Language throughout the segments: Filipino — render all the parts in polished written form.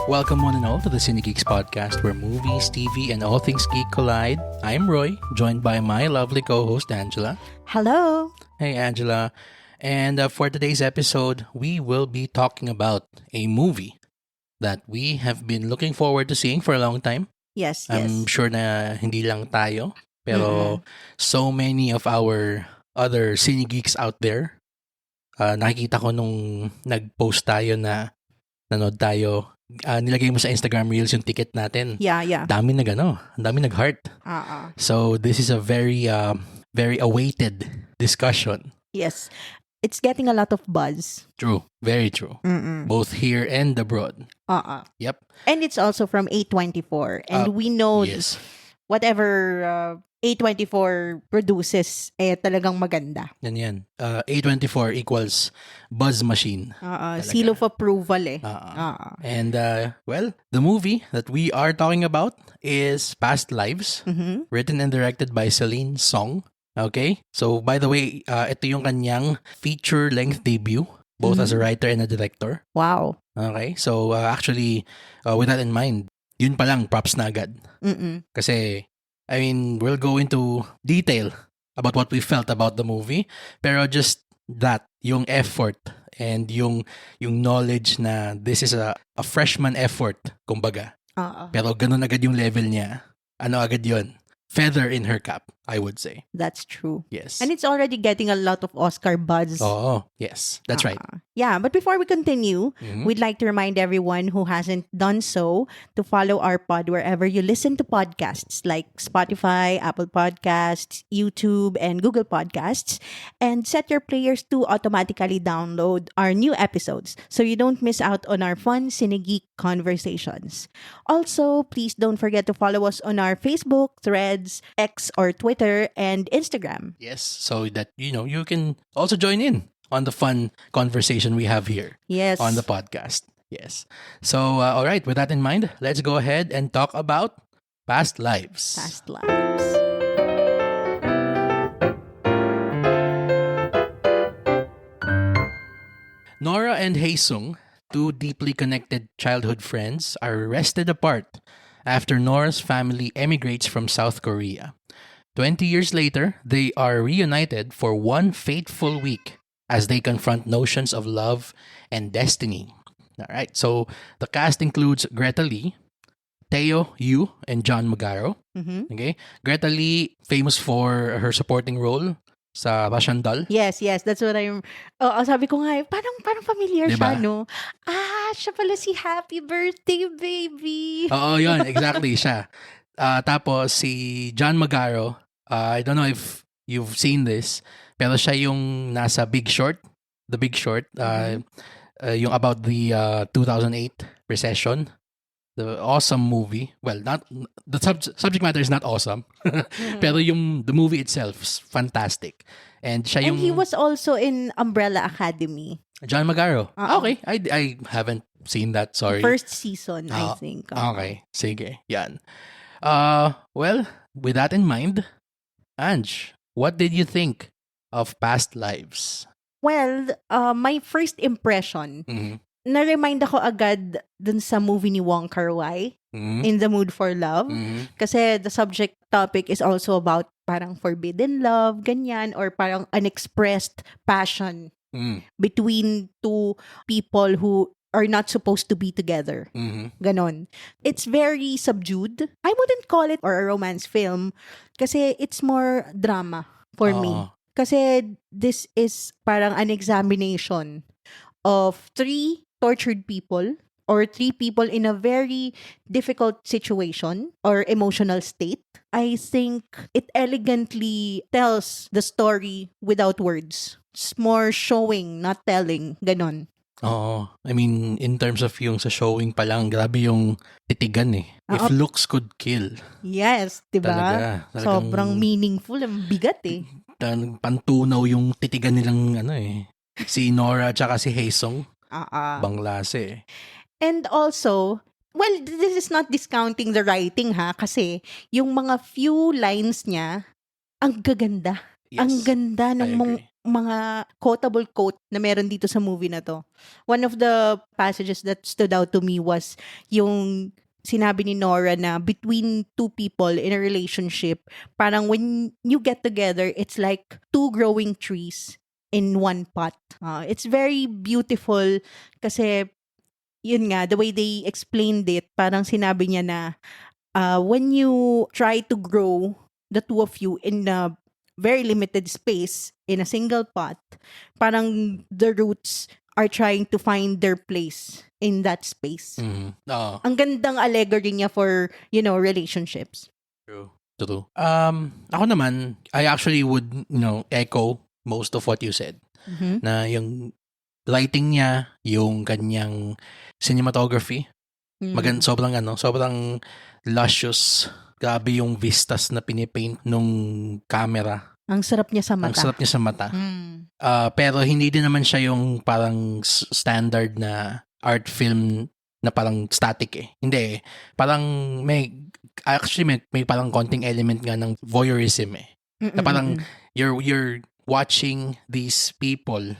Welcome one and all to the Cine Geeks podcast where movies, TV, and all things geek collide. I'm Roy, joined by my lovely co-host Angela. Hello. Hey Angela. And for today's episode, we will be talking about a movie that we have been looking forward to seeing for a long time. Yes, I'm yes. sure na hindi lang tayo, pero so many of our other Cine Geeks out there, nakikita ko nung nag-post tayo na nanood tayo, nilagay mo sa Instagram Reels yung ticket natin. Yeah. Dami dami nag-heart. So this is a very awaited discussion. Yes. It's getting a lot of buzz. True, very true. Both here and abroad. Yep. And it's also from A24. And we know Yes. whatever A24 produces, talagang maganda. Yan. A24 equals buzz machine. Seal of approval And well, the movie that we are talking about is Past Lives, written and directed by Celine Song. Okay? So, by the way, ito yung kanyang feature-length debut, both as a writer and a director. Wow. Okay? So, actually, with that in mind, yun pa lang, props na agad. Kasi, I mean, we'll go into detail about what we felt about the movie, pero just that, yung effort and yung knowledge na this is a freshman effort, kumbaga. Pero ganun agad yung level niya. Ano agad yun? Feather in her cap, I would say. That's true. Yes. And it's already getting a lot of Oscar buzz. Oh, yes. That's right. Yeah, but before we continue, we'd like to remind everyone who hasn't done so to follow our pod wherever you listen to podcasts like Spotify, Apple Podcasts, YouTube, and Google Podcasts, and set your players to automatically download our new episodes so you don't miss out on our fun Cinegeek conversations. Also, please don't forget to follow us on our Facebook, Threads, X or Twitter, and Instagram. Yes, so that, you can also join in on the fun conversation we have here Yes. on the podcast. Yes. So, all right, with that in mind, let's go ahead and talk about Past Lives. Past lives. Nora and Haesung, two deeply connected childhood friends, are arrested apart after Nora's family emigrates from South Korea. 20 years later, they are reunited for one fateful week as they confront notions of love and destiny. All right, so the cast includes Greta Lee, Teo Yu, and John Magaro. Okay, Greta Lee, famous for her supporting role sa Russian Doll. Yes, that's what I'm... sabi ko nga, parang familiar Diba? siya, no? Siya pala si Happy Birthday, baby. Oo, yun, exactly, siya. Tapos si John Magaro, I don't know if you've seen this, pero siya yung nasa Big Short, The Big Short, yung about the 2008 recession. The awesome movie. Well, not the subject matter is not awesome. Pero the movie itself is fantastic. And siya yung And he was also in Umbrella Academy. John Magaro. Okay, I haven't seen that, sorry. First season, I think. Okay, sige. Yan. Well, with that in mind, Ange, what did you think of Past Lives? Well, my first impression, na-remind ako agad dun sa movie ni Wong Kar-wai, In the Mood for Love. Kasi the subject topic is also about parang forbidden love, ganyan, or parang unexpressed passion between two people who are not supposed to be together. Ganon. It's very subdued. I wouldn't call it or a romance film kasi it's more drama for me. Kasi this is parang an examination of three tortured people or three people in a very difficult situation or emotional state. I think it elegantly tells the story without words. It's more showing, not telling. Ganon. Oo. I mean, in terms of yung sa showing pa lang, grabe yung titigan eh. If looks could kill. Yes, diba? Talagang Sobrang meaningful. Ang bigat eh. Pantunaw yung titigan nilang si Nora at saka si Haesung. Banglase eh. And also, well, this is not discounting the writing kasi yung mga few lines niya, ang gaganda. Yes, Ang ganda I ng agree. mga quotable quote na meron dito sa movie na to. One of the passages that stood out to me was yung sinabi ni Nora na between two people in a relationship, parang when you get together, it's like two growing trees in one pot. It's very beautiful kasi yun nga, the way they explained it, parang sinabi niya na when you try to grow the two of you in a very limited space in a single pot, parang the roots are trying to find their place in that space. Ang gandang allegory niya for, relationships. True. Ako naman, I actually would, echo most of what you said. Na yung writing niya, yung kanyang cinematography, sobrang luscious. Grabe yung vistas na pinipaint nung camera. Ang sarap niya sa mata. Pero hindi din naman siya yung parang standard na art film na parang static eh. Hindi eh. Parang may parang konting element nga ng voyeurism eh. Na parang you're watching these people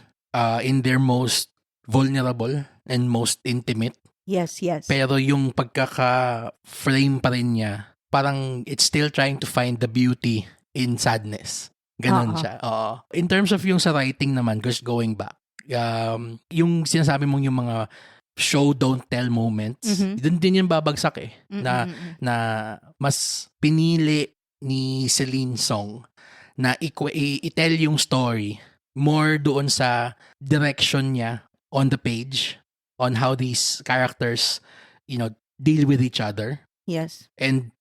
in their most vulnerable and most intimate. Yes. Pero yung pagkaka-frame pa rin niya, parang it's still trying to find the beauty in sadness. Ganon siya. In terms of yung sa writing naman, just going back, yung sinasabi mong yung mga show don't tell moments, dun din yung babagsak eh. Na mas pinili ni Celine Song na i-tell yung story more doon sa direction niya on the page, on how these characters, deal with each other. Yes. And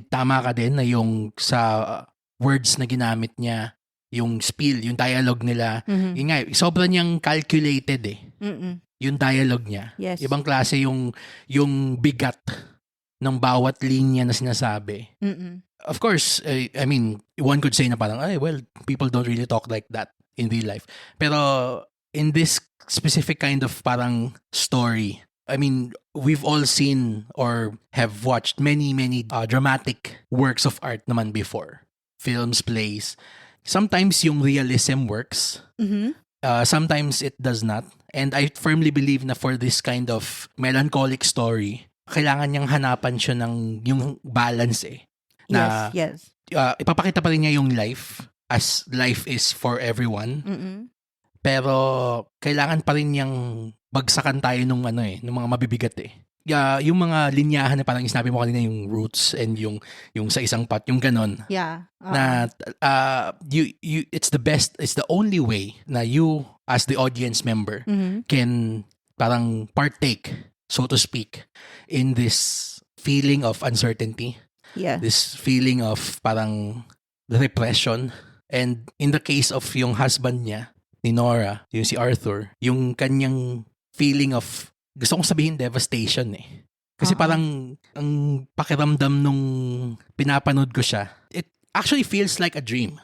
tama ka din na yung sa words na ginamit niya, yung spiel, yung dialogue nila, yun nga, sobrang niyang calculated eh. Yung dialogue niya. Yes. Ibang klase yung bigat ng bawat linya na sinasabi. Of course, I mean, one could say na parang, people don't really talk like that in real life. Pero in this specific kind of parang story, I mean, we've all seen or have watched many dramatic works of art naman before. Films, plays. Sometimes yung realism works. Sometimes it does not. And I firmly believe na for this kind of melancholic story, kailangan niyang hanapan siya ng yung balance eh. Na, yes. Ipapakita pa rin niya yung life as life is for everyone. Pero kailangan pa rin niyang bagsakan tayo nung mga mabibigat eh. Yung mga linyahan na parang sinabi mo kanina, yung roots and yung sa isang pot, yung ganon. Yeah. Na it's the only way na you as the audience member can parang partake, so to speak, in this feeling of uncertainty. Yeah. This feeling of parang repression. And in the case of yung husband niya, ni Nora, yung si Arthur, yung kanyang feeling of, gusto kong sabihin devastation eh. Kasi parang ang pakiramdam nung pinapanood ko siya, it actually feels like a dream.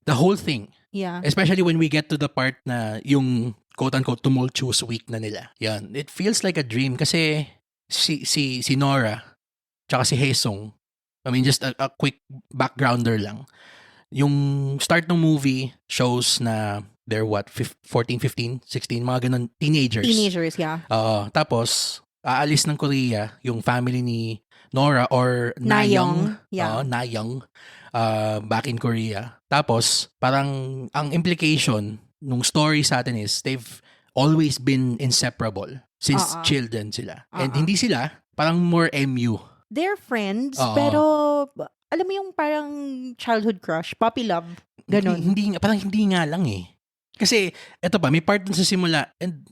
The whole thing. Yeah. Especially when we get to the part na yung quote-unquote tumultuous week na nila. Yan. It feels like a dream kasi si Nora tsaka si Haesung, I mean, just a quick backgrounder lang. Yung start ng movie shows na they're 14, 15, 16, mga ganun, teenagers. Teenagers, yeah. Tapos, aalis ng Korea yung family ni Nora or Nayong. Yeah. Nayong. Back in Korea. Tapos, parang ang implication nung story sa atin is they've always been inseparable since children sila. And hindi sila, parang more MU. They're friends, pero alam mo yung parang childhood crush, puppy love, ganun. Parang hindi nga lang eh. Kasi, eto pa, may part dun sa simula, and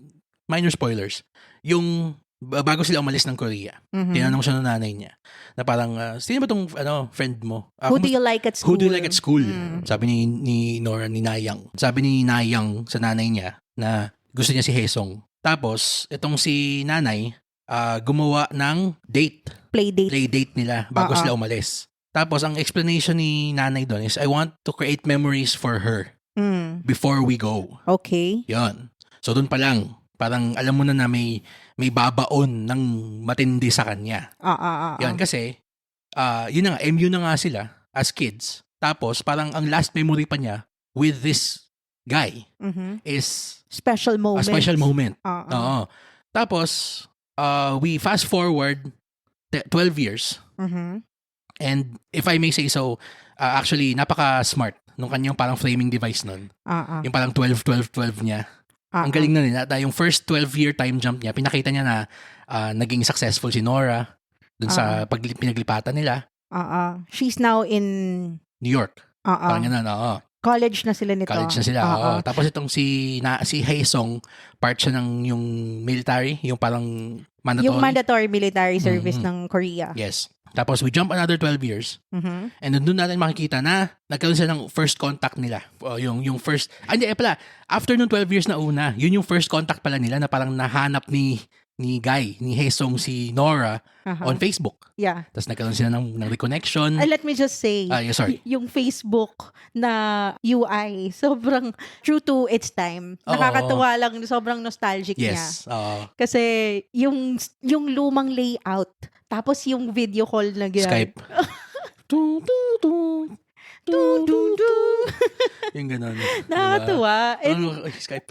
minor spoilers, yung bago sila umalis ng Korea, tinanong siya ng nanay niya, na parang, sino ba tong friend mo? Who do you like at school? Who do you like at school? Sabi ni Nora, ni Nayang. Sabi ni Nayang sa nanay niya, na gusto niya si Haesung. Tapos, itong si nanay, gumawa ng play date nila bago sila umalis. Tapos, ang explanation ni nanay doon is, I want to create memories for her before we go. Okay. Yan. So, doon pa lang, parang alam mo na may babaon ng matindi sa kanya. Yan, kasi, yun na nga, MU na nga sila as kids. Tapos, parang ang last memory pa niya with this Guy Mhm. is Special a moment. special moment. Oo. Oo. Tapos, we fast forward 12 years. Mhm. And if I may say so, actually, napaka-smart nung kanyang parang framing device nun. Oo. Yung parang 12, 12, 12 niya. Ang galing na nila. Yung first 12-year time jump niya, pinakita niya na naging successful si Nora dun sa pinaglipatan nila. Oo. She's now in New York. Oo. Parang ganun, oo. College na sila nito. College na sila. Oo. Tapos itong si Haesung, part siya ng yung military, yung parang mandatory. Yung mandatory military service ng Korea. Yes. Tapos we jump another 12 years. Mhm. And doon natin makikita na nagkaroon sila ng first contact nila. Yung first, hindi pala, after nung 12 years na una, yun yung first contact pala nila na parang nahanap ni Guy, ni Haesung si Nora on Facebook. Yeah. Tapos nagkaroon sila ng reconnection. Let me just say, sorry. yung Facebook na UI, sobrang true to its time. Oo. Nakakatuwa lang, sobrang nostalgic niya. Yes. Kasi yung lumang layout, tapos yung video call na gano'n. Skype. Tung, tung, tung. Dung, dung, dung. Yung gano'n. Nakakatuwa. Skype.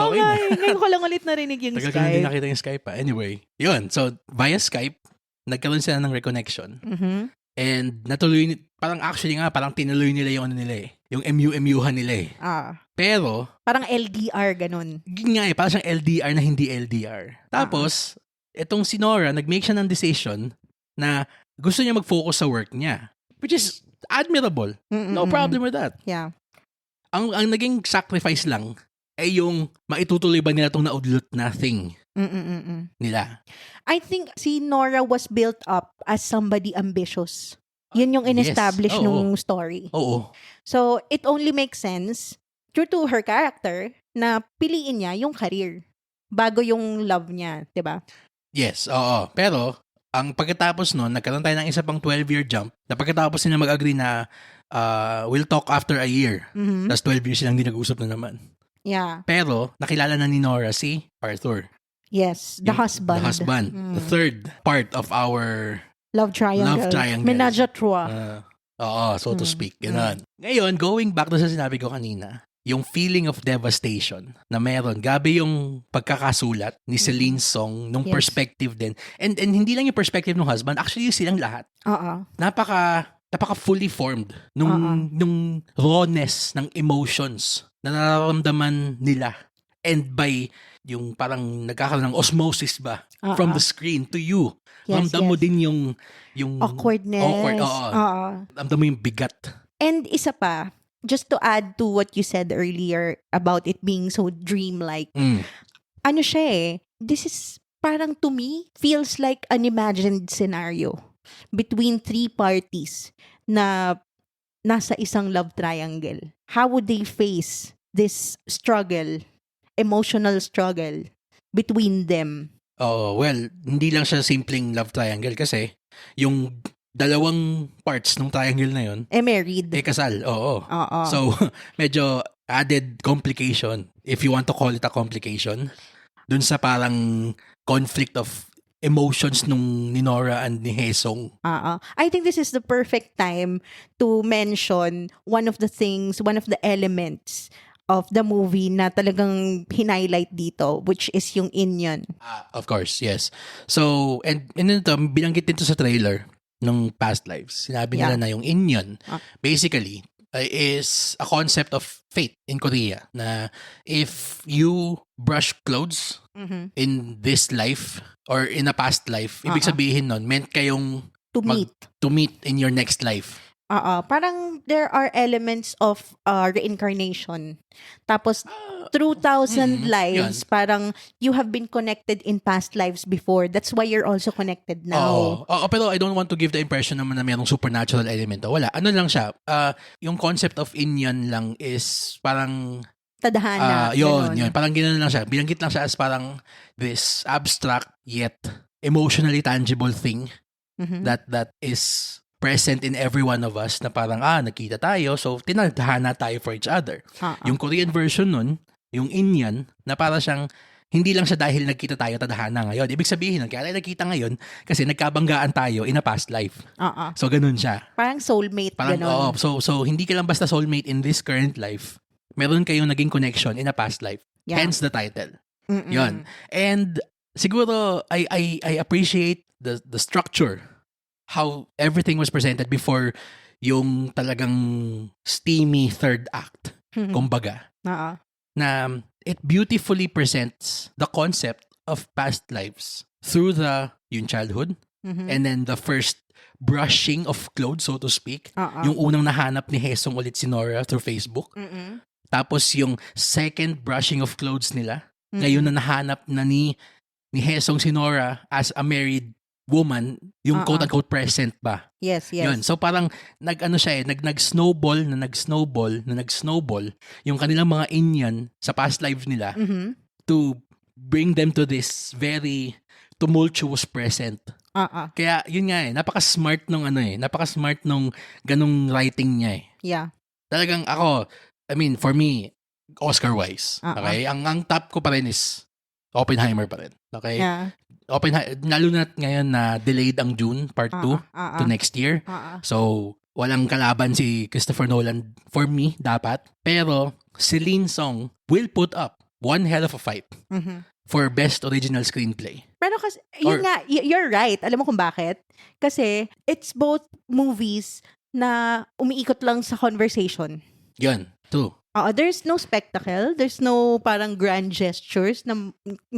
Oo Okay nga, na. ngayon ko lang ulit narinig yung Tagal ko na din Skype. nakita yung Skype. Anyway, yun. So, via Skype, nagkaroon sila ng reconnection. Mhm. And natuloy, parang actually nga, parang tinuloy nila yung ano nila eh. Yung MU-MU-han nila eh. Pero, Parang LDR, ganun. yun nga eh, parang siyang LDR na hindi LDR. Tapos, itong si Nora, nag-make siya ng decision na gusto niya mag-focus sa work niya. Which is admirable. No problem with that. Yeah. Ang naging sacrifice lang ay yung maitutuloy ba nila itong naudlot na thing nila. I think si Nora was built up as somebody ambitious. Yun yung in-establish Yes. Oo. nung story. Oo. So, it only makes sense, true to her character, na piliin niya yung career bago yung love niya, 'di ba? Yes, oo. Pero, ang pagkatapos nun, nagkaroon tayo ng isa pang 12-year jump na pagkatapos nila mag-agree na we'll talk after a year. Mhm. Tapos 12 years silang hindi nag-usap na naman. Yeah. Pero, nakilala na ni Nora si Arthur. Yes, the Yung- husband. The husband. The third part of our Love triangle. Love triangle. Menage à trois. so to speak. Ganun. Ngayon, going back to sa sinabi ko kanina, yung feeling of devastation na meron. Gabi yung pagkakasulat ni Celine Song nung Yes. perspective din. And hindi lang yung perspective ng husband, actually silang lahat. Oo. Napaka fully formed nung rawness ng emotions na nararamdaman nila. And by yung parang nagkakaroon ng osmosis ba from the screen to you. Yes, Ramdam mo yes. din yung Awkwardness. awkward. Oo. Ramdam mo yung bigat. And isa pa, just to add to what you said earlier about it being so dreamlike, ano siya eh, this is parang to me, feels like an imagined scenario between three parties na nasa isang love triangle. How would they face this struggle, emotional struggle between them? Oh, well, hindi lang siya simpleng love triangle kasi yung dalawang parts ng triangle na yun, Married. kasal. Oo. Oo. So, medyo added complication, if you want to call it a complication, dun sa parang conflict of emotions nung ni Nora and ni Haesung. I think this is the perfect time to mention one of the elements of the movie na talagang highlight dito, which is yung Inyon. Of course, yes. So, and ito, binanggit din to sa trailer nung Past Lives. Sinabi nila na yung Inyon, basically, is a concept of fate in Korea na if you brush clothes in this life or in a past life, ibig sabihin nun, meant kayong To meet. in your next life. Parang there are elements of reincarnation. Tapos, through thousand lives, parang you have been connected in past lives before. That's why you're also connected now. Oo, pero I don't want to give the impression naman na mayroong supernatural element. Wala. Ano lang siya, yung concept of Inyon lang is parang Tadhana. yun. Parang gano'n lang siya. Binanggit lang siya as parang this abstract yet emotionally tangible thing that is present in every one of us na parang, nakita tayo, so tinadhana tayo for each other. Yung Korean version nun, yung Inyan, na para siyang, hindi lang siya dahil nagkita tayo tadhana ngayon. Ibig sabihin nun, kaya tayo nagkita ngayon kasi nagkabanggaan tayo in a past life. So, ganun siya. Parang soulmate, Parang, ganun. so hindi ka lang basta soulmate in this current life, meron kayong naging connection in a past life. Yeah. Hence the title. Mm-mm. Yon. And siguro I appreciate the structure, how everything was presented before yung talagang steamy third act, kumbaga. Oo. Na it beautifully presents the concept of past lives through yung childhood, and then the first brushing of clothes, so to speak. Yung unang nahanap ni Hesong ulit si Nora through Facebook. Tapos yung second brushing of clothes nila, ngayon na nahanap na ni Hesong si Nora as a married woman, yung quote-unquote present ba? Yes. Yun. So parang nag-snowball yung kanilang mga inyan sa past lives nila to bring them to this very tumultuous present. Kaya yun nga napaka-smart nung ganung writing niya eh. Yeah. Talagang ako, I mean, for me, Oscar-wise, okay? Ang top ko pa rin is Oppenheimer pa rin. Okay? Yeah. Lalo na ngayon na delayed ang Dune Part 2 to next year. So, walang kalaban si Christopher Nolan for me, dapat. Pero, Celine Song will put up one hell of a fight for Best Original Screenplay. Pero kasi, you're right. Alam mo kung bakit? Kasi, it's both movies na umiikot lang sa conversation. Yun, true. There's no spectacle. There's no parang grand gestures na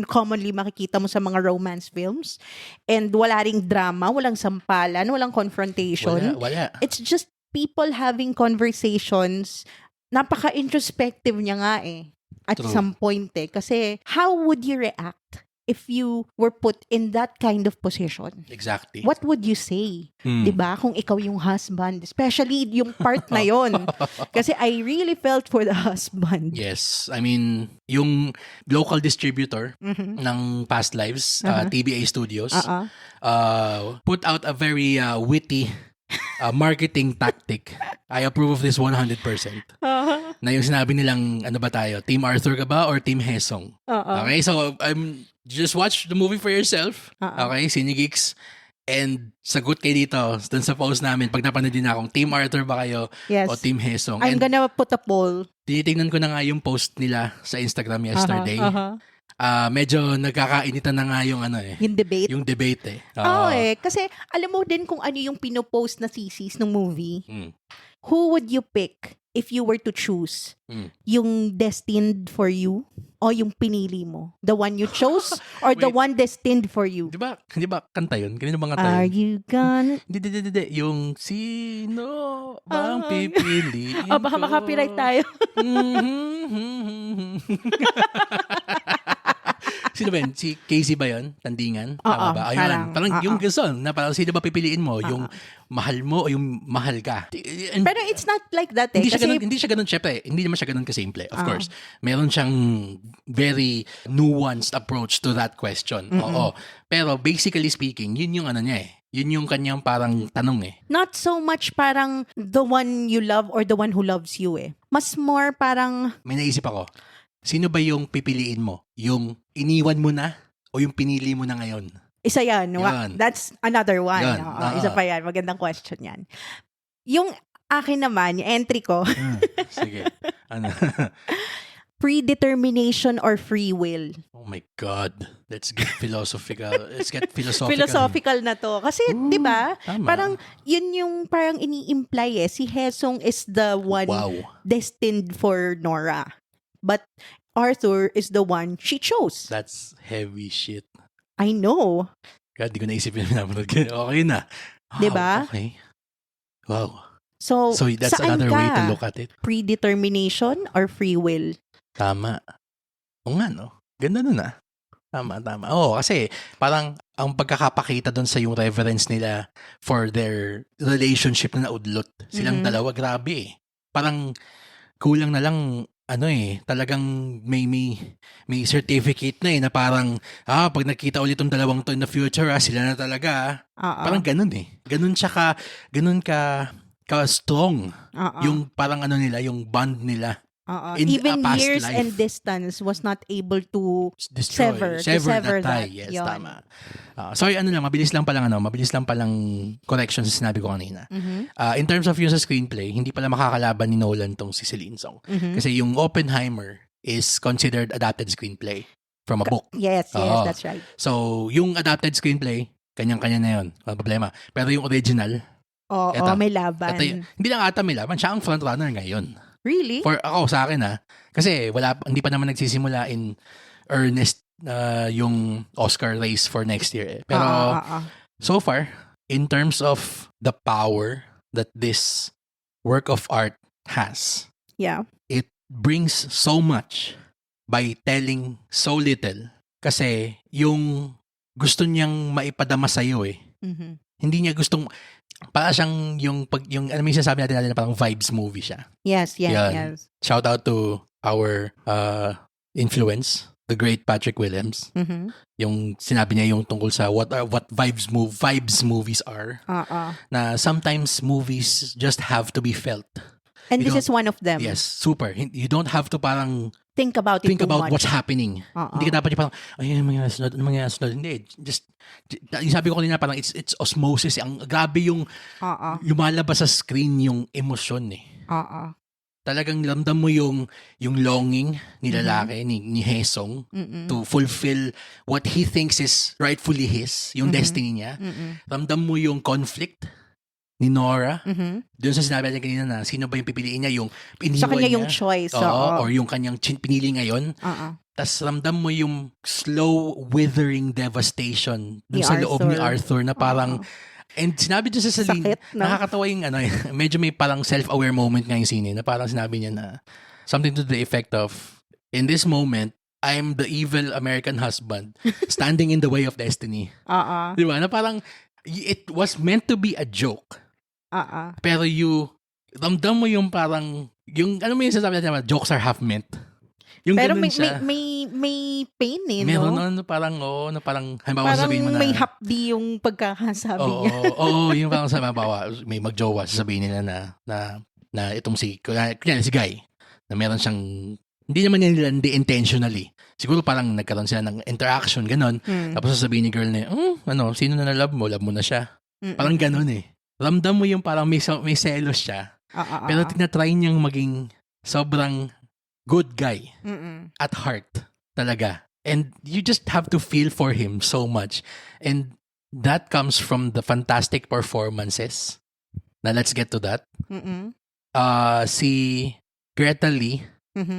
commonly makikita mo sa mga romance films. And wala ring drama, walang sampalan, walang confrontation. Wala. It's just people having conversations. Napaka-introspective niya nga eh. At True. some point eh. Kasi how would you react if you were put in that kind of position? Exactly. What would you say? 'Di ba? Kung ikaw yung husband, especially yung part na yon. Kasi I really felt for the husband. Yes. I mean, yung local distributor ng Past Lives, TBA Studios, put out a very witty marketing tactic. I approve of this 100%. Na yung sinabi nilang, ano ba tayo? Team Arthur ka ba or Team Hesong? Okay, so just watch the movie for yourself. Okay, Cinegeeks. And sagot kayo dito dun sa post namin pag napanood din akong Team Arthur ba kayo o Team Hesong. I'm gonna put a poll. Tinitingnan ko na nga yung post nila sa Instagram yesterday. Medyo nagkakainitan na nga yung Yung debate. Kasi alam mo din kung ano yung pinopost na thesis ng movie. Who would you pick if you were to choose? Yung destined for you o yung pinili mo? The one you chose or the one destined for you? Di ba kanta yun? Kanino bang kanta yun? Are you gonna... Hindi. Yung sino bang pipiliin ko? Baka makapiright tayo. Sino ba yun? Si Casey ba yun? Tandingan? Tama ba? Ayun. Parang yung song na parang sino ba pipiliin mo? Yung mahal mo o yung mahal ka? Pero it's not like that eh. Hindi siya ganun, syempre. Hindi naman siya ganun kasimple. Of course. Meron siyang very nuanced approach to that question. Oo. Pero basically speaking, yun yung niya eh. Yun yung kanyang parang tanong eh. Not so much parang the one you love or the one who loves you eh. Mas more parang... May naisip ako. Sino ba yung pipiliin mo? Yung iniwan mo na o yung pinili mo na ngayon? Isa yan. That's another one. Yan. Isa pa yan. Magandang question yan. Yung akin naman, yung entry ko. Sige. Ano? Predetermination or free will? Oh my God. Let's get philosophical. Philosophical na to. Kasi, di ba? Parang, yun yung parang ini-imply eh. Si Hesong is the one destined for Nora. But Arthur is the one she chose. That's heavy shit. I know. God, di ko naisipin na pinapanood ko. Okay na. Wow, diba? Okay. Wow. So that's another way to look at it. Predetermination or free will? Tama. O nga, no? Ganda nun ah. Tama. Oo, kasi parang ang pagkakapakita doon sa yung reverence nila for their relationship na naudlot. Silang dalawa, grabe eh. Parang kulang na lang talagang may certificate na na parang, pag nakita ulit tong dalawang to in the future, sila na talaga. Parang ganun eh. Ganun ka strong. Yung parang nila, yung bond nila. in Even a past years life. and distance was not able to Destroy, sever that tie. that. Yes, Yun. tama. Sorry, mabilis lang palang correction sa sinabi ko kanina. In terms of yung sa screenplay, hindi pala makakalaban ni Nolan tong si Celine Song. Kasi yung Oppenheimer is considered adapted screenplay from a book. Yes, Oo. that's right. So, yung adapted screenplay, kanyang-kanya na yun. Walang problema. Pero yung original, Oo, may laban. hindi lang ata may laban, siya ang frontrunner ngayon. Really? For ako, sa akin kasi hindi pa naman nagsisimula in earnest yung Oscar race for next year. Pero so far, in terms of the power that this work of art has, Yeah. it brings so much by telling so little. Kasi yung gusto niyang maipadama sa'yo hindi niya gustong, para siyang yung alam mo yung sinasabi natin na parang vibes movie siya. Yes. Yan. Shout out to our influence, the great Patrick Williams. Yung sinabi niya yung tungkol sa what vibes movies are. Na sometimes movies just have to be felt. And this is one of them. Yes, super. You don't have to parang Think about it too much. what's happening. Hindi ka dapat yung parang, ay, ano mangyayari sunod. Hindi, just, yung sabi ko kanina, parang it's osmosis. Ang grabe yung lumalabas sa screen yung emosyon Talagang ramdam mo yung longing ni lalaki, ni Hesong, to fulfill what he thinks is rightfully his, yung destiny niya. Ramdam mo yung conflict ni Nora. Doon sa sinabi natin kanina na sino ba yung pipiliin niya, yung iniwan sa kanya niya, yung choice. or yung kanyang pinili ngayon. Tas ramdam mo yung slow withering devastation dun sa loob ni Arthur na parang and sinabi doon sa Celine, Sakit, no? nakakatawa yung medyo may parang self-aware moment nga yung scene na parang sinabi niya na something to the effect of, in this moment, I'm the evil American husband standing in the way of destiny. Di ba? Na parang it was meant to be a joke. Pero ramdam mo yung parang, yung, ano mo yung sasabi natin, jokes are half meant. Yung pero may pain meron no? Na parang, halimbawa sasabihin mo na, may hapdi yung pagkakasabi niya. Yung parang halimbawa, may magjowa, sasabihin nila na itong si Guy, na meron siyang, hindi naman nila hindi intentionally. Siguro parang nagkaroon sila ng interaction, ganon. Tapos sasabihin ni girl na, sino na love mo na siya. Parang ganon Ramdam mo yung parang may selos siya. Pero tinatry niyang maging sobrang good guy at heart talaga. And you just have to feel for him so much. And that comes from the fantastic performances. Now let's get to that. Si Greta Lee,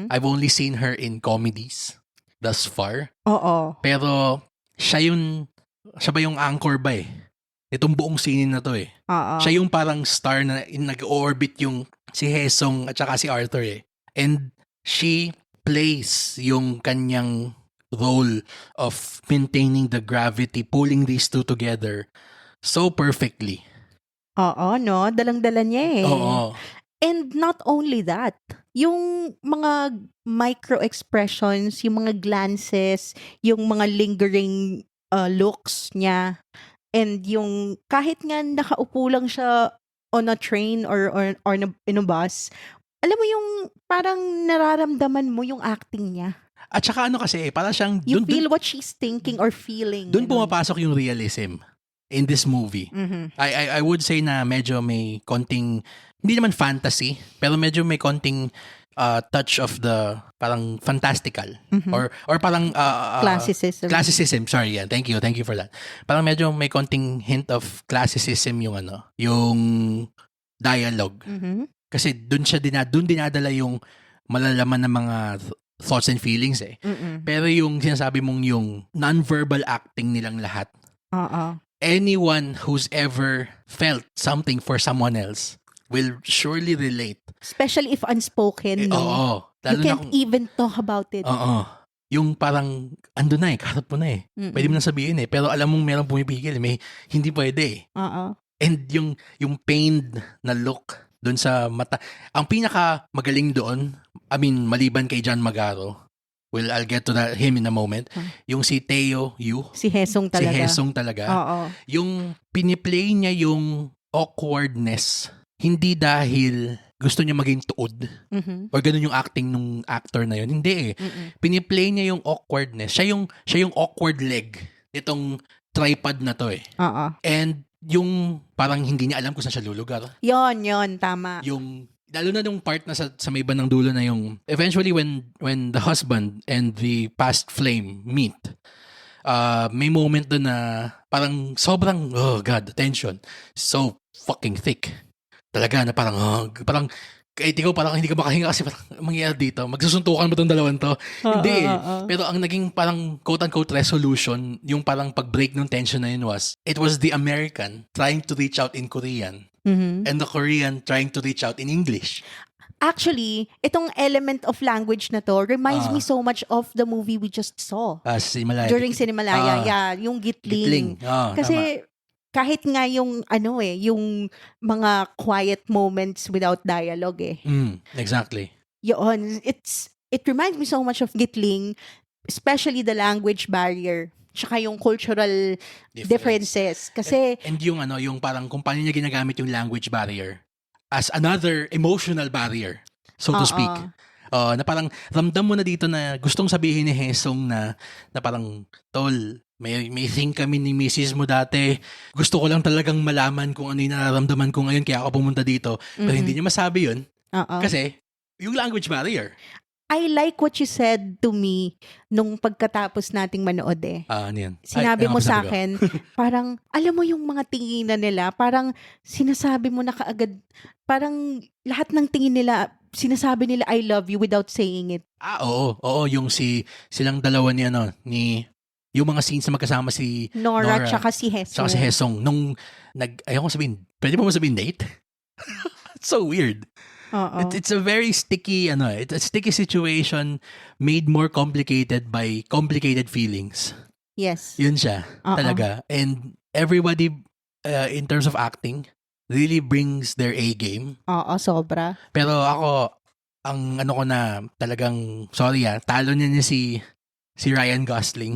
I've only seen her in comedies thus far. Pero siya ba yung anchor ba itong buong scene na to Siya yung parang star na nag-orbit yung si Hesong at saka si Arthur And she plays yung kanyang role of maintaining the gravity, pulling these two together so perfectly. No? Dalang-dala niya And not only that, yung mga micro-expressions, yung mga glances, yung mga lingering looks niya, and yung kahit nga nakaupo lang siya on a train or in a bus, alam mo yung parang nararamdaman mo yung acting niya. At saka kasi, parang siyang... You feel what she's thinking or feeling. Doon pumapasok yung realism in this movie. I would say na medyo may konting, hindi naman fantasy, pero medyo may konting touch of the parang fantastical or parang classicism. Sorry, thank you for that. Parang medyo may konting hint of classicism yung yung dialogue. Kasi doon dinadala yung malalaman ng mga thoughts and feelings Pero yung sinasabi mong yung non-verbal acting nilang lahat. Anyone who's ever felt something for someone else will surely relate. Especially if unspoken, no? You can't even talk about it. Yung parang, ando na kaharap mo na Pwede mo na sabihin Pero alam mong meron pumipigil, may hindi pwede And yung pained na look doon sa mata. Ang pinaka magaling doon, maliban kay John Magaro, I'll get to him in a moment. Yung si Teo Yu. Si Hesong talaga. Yung piniplay niya yung awkwardness, hindi dahil gusto niya maging tuod. Or ganun yung acting nung actor na yun. Hindi eh. Piniplay niya yung awkwardness. Siya yung awkward leg itong tripod na to eh. And yung parang hindi niya alam kung saan siya lulugar. Yon, tama. Yung lalo na nung part na sa may bandang dulo na yung eventually when the husband and the past flame meet, may moment doon na parang sobrang oh god, the tension so fucking thick. Talaga na parang kahit ikaw parang hindi ka makahinga kasi parang mangyayari dito. Magsusuntukan ba tong dalawang to? Hindi. Pero ang naging parang quote-unquote resolution, yung parang pag-break ng tension na yun it was the American trying to reach out in Korean and the Korean trying to reach out in English. Actually, itong element of language na to reminds me so much of the movie we just saw. Cinemalaya. During Cinemalaya. Yung Gitling. Kasi kahit nga yung yung mga quiet moments without dialogue eh. Exactly. Yun, it reminds me so much of Gitling, especially the language barrier, tsaka yung cultural differences. Kasi and yung parang kung paano niya ginagamit yung language barrier as another emotional barrier, so to speak. Na parang ramdam mo na dito na gustong sabihin ni Hesong na parang tol, may thing kami ni Mrs. mo dati. Gusto ko lang talagang malaman kung ano yung nararamdaman ko ngayon kaya ako pumunta dito. Pero hindi niya masabi yun. Kasi yung language barrier. I like what you said to me nung pagkatapos nating manood eh. Ano yan? Sinabi mo sa akin, parang, alam mo yung mga tinginan nila, parang sinasabi mo na kaagad, parang lahat ng tingin nila, sinasabi nila I love you without saying it. Oo, yung silang dalawa ni yung mga scenes na magkasama si Nora tsaka si Hesong. Tsaka si Hesong. Nung ayoko sabihin, pwede mo sabihin date? It's so weird. It's a very sticky, it's a sticky situation made more complicated by complicated feelings. Yes. Yun siya, talaga. And everybody, in terms of acting, really brings their A game. Sobra. Pero ako, ang ko na talagang, sorry talo niya si Ryan Gosling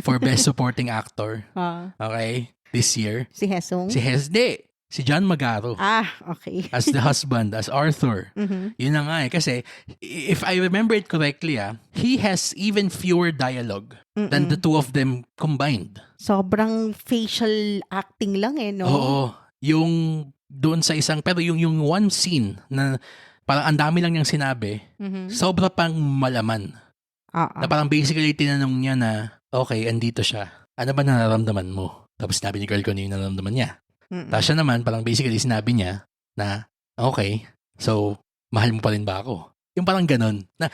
for Best Supporting Actor. Okay? This year. Si Hesong? Si John Magaro. Okay. As the husband, as Arthur. Yun na nga kasi if I remember it correctly, he has even fewer dialogue than the two of them combined. Sobrang facial acting lang no? Oo. Yung doon sa pero yung one scene na parang ang dami lang niyang sinabi, sobra pang malaman. Na parang basically tinanong niya na, okay, andito siya. Ano ba nararamdaman mo? Tapos sinabi ni girl ko yung nararamdaman niya. Tapos siya naman, parang basically sinabi niya na, okay, so, mahal mo pa rin ba ako? Yung parang ganun. Na,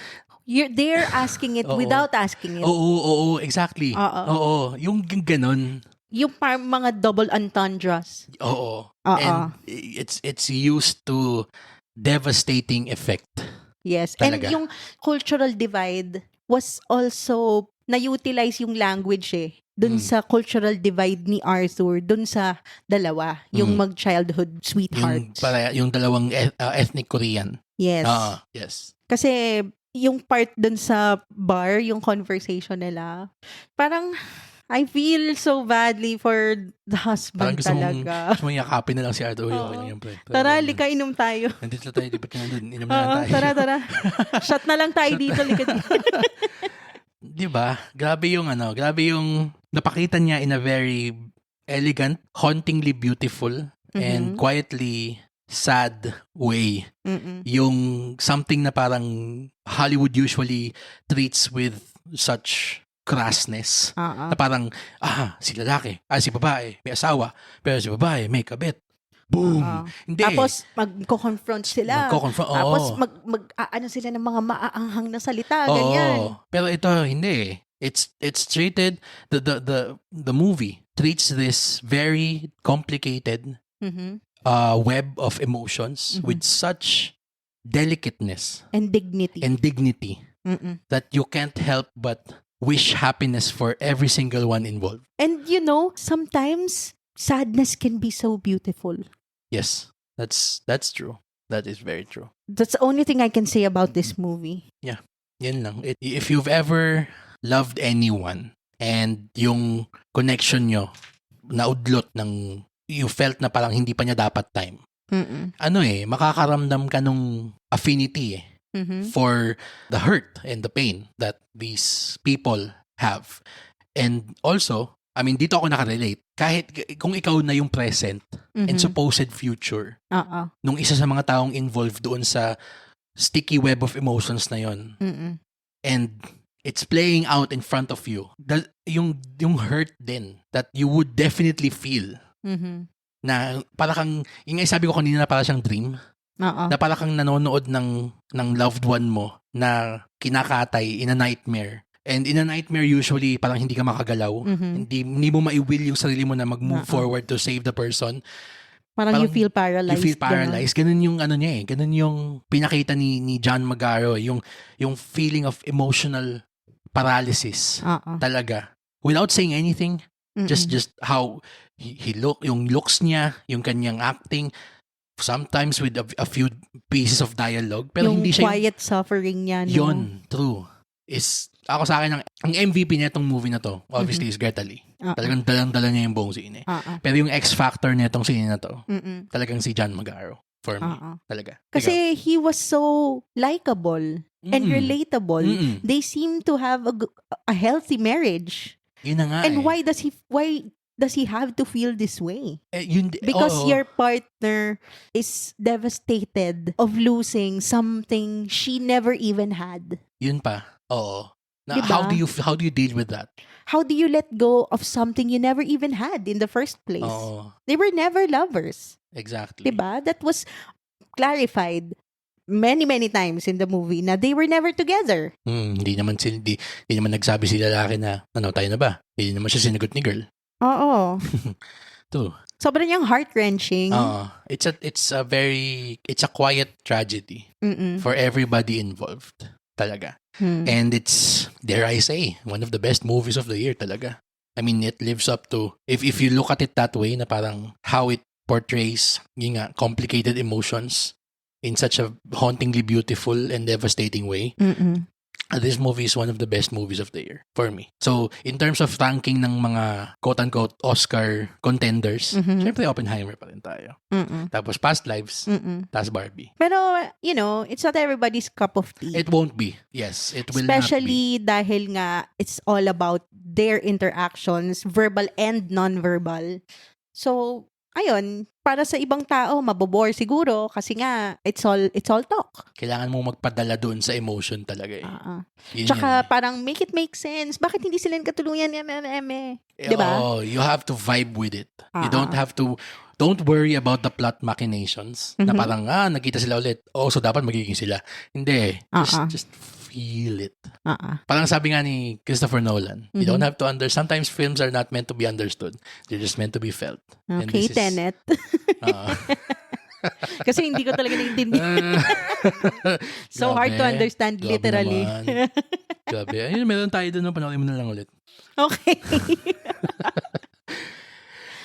they're asking it without asking it. Oo, exactly. Oo, yung ganun. Yung mga double entendres. Oo. And it's used to devastating effect. Yes. Talaga. And yung cultural divide was also na-utilize yung language dun sa cultural divide ni Arthur, dun sa dalawa, yung mag-childhood sweethearts. Yung dalawang ethnic Korean. Yes. Yes. Kasi yung part dun sa bar, yung conversation nila, parang I feel so badly for the husband talaga. Gusto mong yakapin na lang si Arthur. Tara, lika, inom tayo. Nandito tayo, di ba nandun? Inom na lang tayo. Tara. Shot na lang tayo dito, lika dito. Di ba? Grabe yung napakita niya in a very elegant, hauntingly beautiful, and quietly sad way. Yung something na parang Hollywood usually treats with such crassness. Na parang, si lalaki, si babae, may asawa, pero si babae, may kabit. Boom! Hindi. Tapos, magko-confront sila. Tapos, Oo. mag-aano sila ng mga maaanghang na salita, ganyan. Pero ito, hindi. It's treated, the movie treats this very complicated web of emotions with such delicateness and dignity that you can't help but wish happiness for every single one involved. And sometimes sadness can be so beautiful. Yes, that's true. That is very true. That's the only thing I can say about this movie. Yeah, yan lang. If you've ever loved anyone and yung connection nyo naudlot ng you felt na parang hindi pa niya dapat time, makakaramdam ka nung affinity for the hurt and the pain that these people have. And also, dito ako nakarelate. Kahit kung ikaw na yung present and supposed future nung isa sa mga taong involved doon sa sticky web of emotions na yon. And it's playing out in front of you. Yung hurt din that you would definitely feel. Na para kang, yung sabi ko kanina na para siyang dream. Na para kang nanonood ng loved one mo na kinakatay in a nightmare. And in a nightmare, usually, parang hindi ka makagalaw. Hindi mo maiwill yung sarili mo na mag-move forward to save the person. Parang you feel paralyzed. You feel paralyzed. Ganun yung niya eh. Ganun yung pinakita ni John Magaro. Yung feeling of emotional paralysis. Talaga. Without saying anything. Just how he look, yung looks niya, yung kanyang acting, sometimes with a few pieces of dialogue. Pero yung hindi siya quiet suffering niya. No? Yun, true. Ako sa akin, ang MVP netong movie na to, obviously, is Greta Lee. Talagang dalang-dala niya yung buong scene. Pero yung X-factor netong scene na to, talagang si John Magaro. For me. Talaga. Kasi he was so likable and relatable. They seem to have a healthy marriage. Yun na nga And why does he have to feel this way? Because oo. your partner is devastated of losing something she never even had. Yun pa. Oo. Na, Diba? how do you deal with that? How do you let go of something you never even had in the first place? Oo. They were never lovers. Exactly. Diba? That was clarified many times in the movie na they were never together. Hindi naman nagsabi si lalaki na tayo na ba? Hindi naman siya sinagot ni girl. Oo. To. Sobrang yung heart-wrenching. It's a quiet tragedy for everybody involved. Talaga. And it's, dare I say, one of the best movies of the year talaga. It lives up to, if you look at it that way, na parang how it portrays complicated emotions in such a hauntingly beautiful and devastating way. This movie is one of the best movies of the year for me. So, in terms of ranking ng mga quote-unquote Oscar contenders, syempre Oppenheimer pa rin tayo. Tapos Past Lives, tapos Barbie. Pero, it's not everybody's cup of tea. It won't be. Yes, it will Especially not be. dahil nga, it's all about their interactions, verbal and non-verbal. So, ayun, para sa ibang tao, mabobore siguro kasi nga, it's all talk. Kailangan mong magpadala doon sa emotion talaga eh. Tsaka parang make it make sense. Bakit hindi sila katulungan ni diba? Oh, you have to vibe with it. You don't worry about the plot machinations na parang, nakita sila ulit. So dapat magiging sila. Hindi. Just feel it. Parang sabi nga ni Christopher Nolan, you don't have to sometimes films are not meant to be understood. They're just meant to be felt. Okay, Tenet. Kasi hindi ko talaga naintindihan. So hard to understand literally. Grabe. Ayun, meron tayo doon. Panoorin mo na lang ulit. Okay.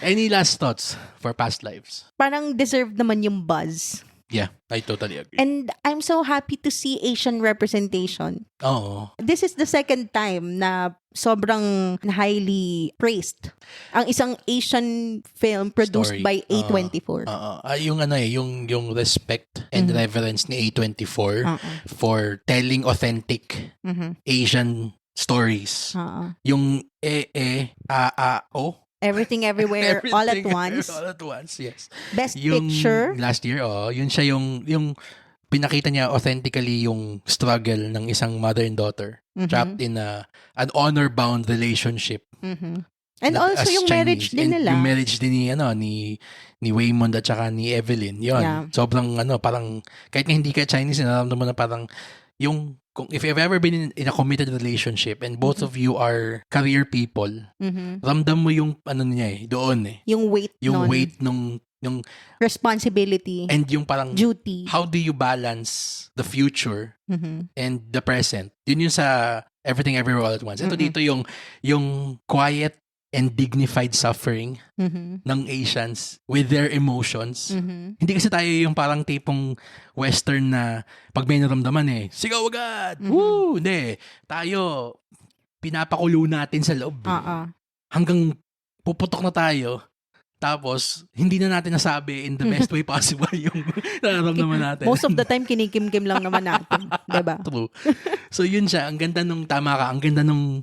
Any last thoughts for Past Lives? Parang deserved naman yung buzz. Yeah, I totally agree. And I'm so happy to see Asian representation. Oo. This is the second time na sobrang highly praised ang isang Asian film produced by A24. Yung respect and reverence ni A24 for telling authentic Asian stories. Yung Everything Everywhere All at Once. All at Once, yes. Best Picture. Last year, yun siya yung pinakita niya authentically yung struggle ng isang mother and daughter trapped in an honor-bound relationship. And also yung marriage din nila. Yung marriage din ni Waymond at saka ni Evelyn. Yun. Yeah. Sobrang parang kahit nga hindi ka Chinese, nararamdaman mo na parang if you've ever been in a committed relationship and both of you are career people, ramdam mo yung niya doon eh. Yung weight nung responsibility and yung parang duty. How do you balance the future and the present? Yun yung sa Everything Everywhere All at Once. Ito dito yung quiet and dignified suffering ng Asians with their emotions. Hindi kasi tayo yung parang tipong Western na pag may naramdaman sigaw agad! Woo! Hindi. Tayo, pinapakulo natin sa loob. Hanggang puputok na tayo, Tapos, hindi na natin nasabi in the best way possible yung nararamdaman natin. Most of the time, kinikim-kim lang naman natin. Diba? True. So, yun siya. Ang ganda nung, tama ka, ang ganda nung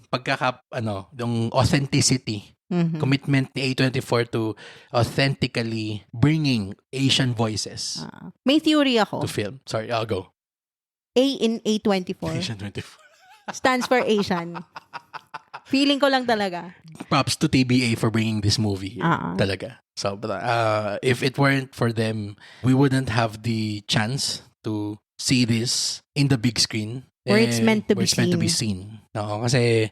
yung authenticity. Commitment ni A24 to authentically bringing Asian voices May theory ako. to film. Sorry, I'll go. A in A24 Asian 24. stands for Asian. Feeling ko lang talaga. Props to TBA for bringing this movie here. Talaga. So, if it weren't for them, we wouldn't have the chance to see this in the big screen. Where it's meant to be seen. No, kasi,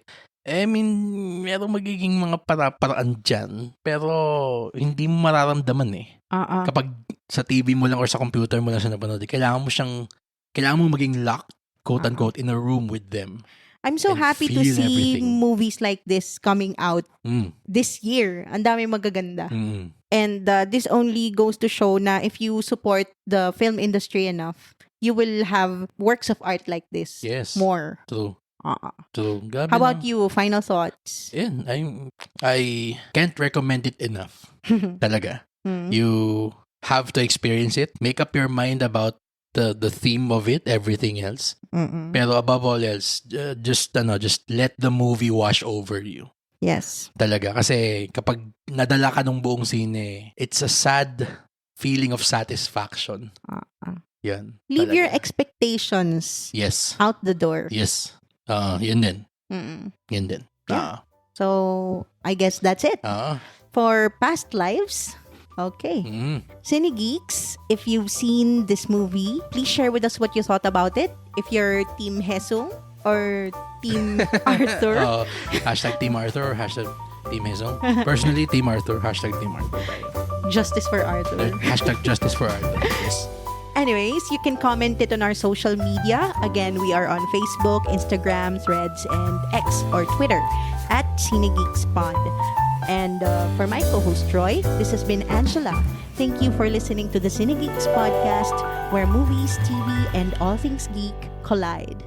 merong magiging mga paraan dyan, pero hindi mo mararamdaman eh. Kapag sa TV mo lang or sa computer mo lang siya napanood, kailangan mo maging locked, quote-unquote, in a room with them. I'm so happy to see movies like this coming out this year. Ang dami magaganda. And this only goes to show na if you support the film industry enough, you will have works of art like this. Yes. More. True. True. Gabi How about you? Final thoughts? Yeah, I can't recommend it enough. Talaga. You have to experience it. Make up your mind about the theme of it, everything else. Pero above all else, just let the movie wash over you. Yes. Talaga. Kasi kapag nadala ka ng buong sine, it's a sad feeling of satisfaction. Yan. Leave your expectations out the door. Yes. Yun din. Yun din. Yeah. So, I guess that's it. For Past Lives, okay. Cine Geeks, if you've seen this movie, please share with us what you thought about it. If you're Team Hesung or Team Arthur. Hashtag Team Arthur or hashtag Team Hesung. Personally, Team Arthur. Hashtag Team Arthur. Justice for Arthur. Hashtag Justice for Arthur. Yes. Anyways, you can comment it on our social media. Again, we are on Facebook, Instagram, Threads, and X or Twitter at CineGeeksPod. And for my co-host Troy, this has been Angela. Thank you for listening to the Cine Geeks podcast, where movies, TV, and all things geek collide.